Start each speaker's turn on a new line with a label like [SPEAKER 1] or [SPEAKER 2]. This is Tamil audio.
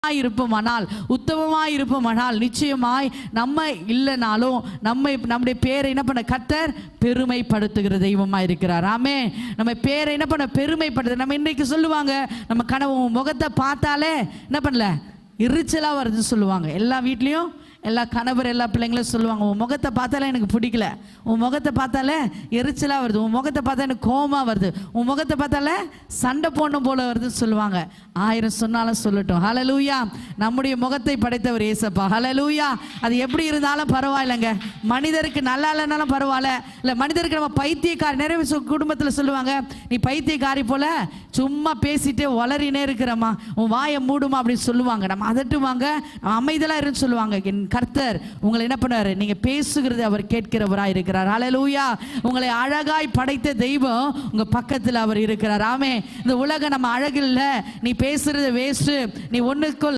[SPEAKER 1] இருப்போமானால், உத்தமமாய் இருப்போமானால், நிச்சயமாய் நம்ம இல்லைனாலும் நம்முடைய பேரை என்ன பண்ண கர்த்தர் பெருமைப்படுத்துகிற தெய்வமாக இருக்கிறார். ஆமே. நம்ம பேரை என்ன பண்ண பெருமைப்படுத்து. நம்ம இன்றைக்கு சொல்லுவாங்க, நம்ம கனவு முகத்தை பார்த்தாலே என்ன பண்ணல எரிச்சலாக வருதுன்னு சொல்லுவாங்க. எல்லா வீட்லேயும் எல்லா கணவர் எல்லா பிள்ளைங்களும் சொல்லுவாங்க, உன் முகத்தை பார்த்தாலே எனக்கு பிடிக்கல, உன் முகத்தை பார்த்தாலே எரிச்சலாக வருது, உன் முகத்தை பார்த்தா எனக்கு கோபமாக வருது, உன் முகத்தை பார்த்தாலே சண்டை போடணும் போல வருதுன்னு சொல்லுவாங்க. 1000 சொன்னாலும் சொல்லட்டும். ஹல்லேலூயா. நம்முடைய முகத்தை படைத்தவர் ஏசப்பா. ஹல்லேலூயா. அது எப்படி இருந்தாலும் பரவாயில்லைங்க. மனிதருக்கு நல்லா இல்லைனாலும் பரவாயில்ல. இல்லை மனிதருக்கு நம்ம பைத்தியக்காரி, நிறைய குடும்பத்தில் சொல்லுவாங்க, நீ பைத்தியக்காரி போல சும்மா பேசிட்டே வளரினே இருக்கிறம்மா, உன் வாயை மூடுமா அப்படின்னு சொல்லுவாங்க. நம்ம அதட்டுவாங்க, அமைதலாக இருன்னு சொல்லுவாங்க. கர்த்தர் உங்களை என்ன பண்ணாரு, நீங்க பேசுகிறது அவர் கேட்கிறவராய் இருக்கிறார். ஹல்லேலூயா. உங்களை அழகாய் படைத்த தெய்வம் உங்க பக்கத்தில் அவர் இருக்கிறார். ஆமே. இந்த உலகம் நம்ம அழகு இல்லை, நீ பேசுறது வேஸ்ட், நீ ஒண்ணுக்குள்